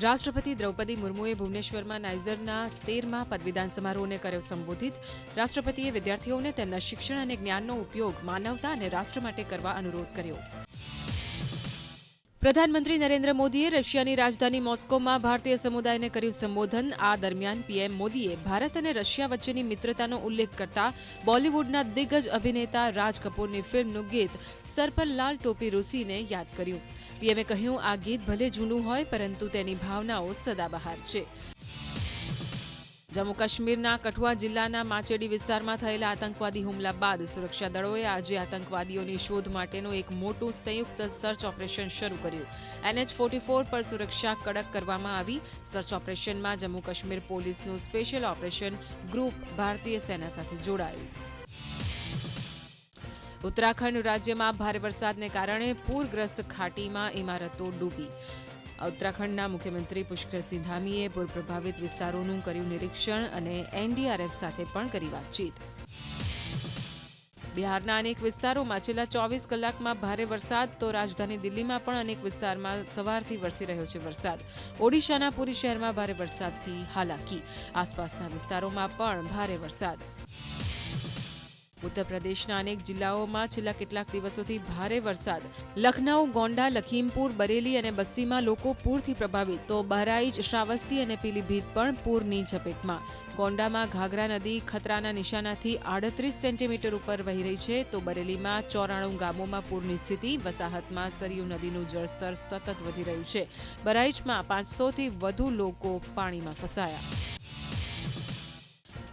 રાષ્ટ્રપતિ દ્રૌપદી મુર્મુએ ભુવનેશ્વરમાં નાઇઝરના 13મા પદવીદાન સમારોહને કર્યો સંબોધિત. રાષ્ટ્રપતિએ વિદ્યાર્થીઓને તેમના શિક્ષણ અને જ્ઞાનનો ઉપયોગ માનવતા અને રાષ્ટ્ર માટે કરવા અનુરોધ કર્યો. પ્રધાનમંત્રી નરેન્દ્ર મોદીએ રશિયાની રાજધાની મોસ્કોમાં ભારતીય સમુદાયને કર્યું સંબોધન. આ દરમિયાન પીએમ મોદીએ ભારત અને રશિયા વચ્ચેની મિત્રતાનો ઉલ્લેખ કરતા બોલિવૂડના દિગ્ગજ અભિનેતા રાજ કપૂરની ફિલ્મનું ગીત સર પર લાલ ટોપી રૂસીને યાદ કર્યું. પીએમએ કહ્યું, આ ગીત ભલે જૂનું હોય પરંતુ તેની ભાવનાઓ સદાબહાર છે. જમ્મુ કાશ્મીરના કઠુઆ જિલ્લાના માચેડી વિસ્તારમાં થયેલા આતંકવાદી હુમલા બાદ સુરક્ષા દળોએ આજે આતંકવાદીઓની શોધ માટેનું એક મોટું સંયુક્ત સર્ચ ઓપરેશન શરૂ કર્યું. NH-44 પર સુરક્ષા કડક કરવામાં આવી. સર્ચ ઓપરેશનમાં જમ્મુ કાશ્મીર પોલીસનું સ્પેશિયલ ઓપરેશન ગ્રુપ ભારતીય સેના સાથે જોડાયું. ઉત્તરાખંડ રાજ્યમાં ભારે વરસાદને કારણે પૂરગ્રસ્ત ઘાટીમાં ઇમારતો ડૂબી. ઉત્તરાખંડના મુખ્યમંત્રી પુષ્કરસિંહ ધામીએ પૂર પ્રભાવિત વિસ્તારોનું કર્યું નિરીક્ષણ અને NDRF સાથે પણ કરી વાતચીત. બિહારના અનેક વિસ્તારોમાં છેલ્લા 24 કલાકમાં ભારે વરસાદ તો રાજધાની દિલ્હીમાં પણ અનેક વિસ્તારમાં સવારથી વરસી રહ્યો છે વરસાદ. ઓડિશાના પુરી શહેરમાં ભારે વરસાદથી હાલાકી. આસપાસના વિસ્તારોમાં પણ ભારે વરસાદ. ઉત્તર પ્રદેશના અનેક જિલ્લાઓમાં છેલ્લા કેટલાક દિવસોથી ભારે વરસાદ. લખનઉ, ગોંડા, લખીમપુર, બરેલી અને બસ્તીમાં લોકો પૂરથી પ્રભાવિત તો બહરાઇચ, શ્રાવસ્તી અને પીલીભીત પણ પૂરની ઝપેટમાં. ગોંડામાં ઘાઘરા નદી ખતરાના નિશાનાથી 38 સેન્ટીમીટર ઉપર વહી રહી છે તો બરેલીમાં 94 ગામોમાં પૂરની સ્થિતિ. વસાહતમાં સરયુ નદીનું જળસ્તર સતત વધી રહ્યું છે. બહરાઇચમાં 500થી વધુ લોકો પાણીમાં ફસાયા.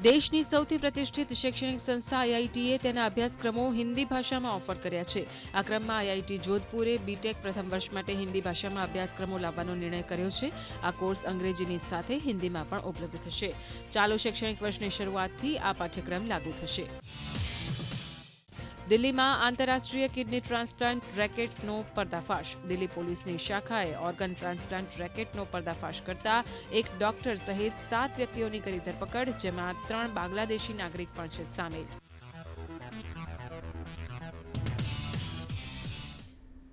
દેશની સૌથી પ્રતિષ્ઠિત શૈક્ષણિક સંસ્થા IITએ તેના અભ્યાસક્રમો હિન્દી ભાષામાં ઓફર કર્યા છે. આ ક્રમમાં IIT જોધપુરે BTech પ્રથમ વર્ષ માટે હિન્દી ભાષામાં અભ્યાસક્રમો લાવવાનો નિર્ણય કર્યો છે. આ કોર્સ અંગ્રેજીની સાથે હિન્દીમાં પણ ઉપલબ્ધ થશે. ચાલુ શૈક્ષણિક વર્ષની શરૂઆતથી આ પાઠ્યક્રમ લાગુ થશે. દિલ્હીમાં આંતરરાષ્ટ્રીય કિડની ટ્રાન્સપ્લાન્ટ રેકેટનો પર્દાફાશ. દિલ્હી પોલીસની શાખાએ ઓર્ગન ટ્રાન્સપ્લાન્ટ રેકેટનો પર્દાફાશ કરતા એક ડોક્ટર સહિત 7 વ્યક્તિઓની કરી ધરપકડ, જેમાં 3 બાંગ્લાદેશી નાગરિક પણ છે સામેલ.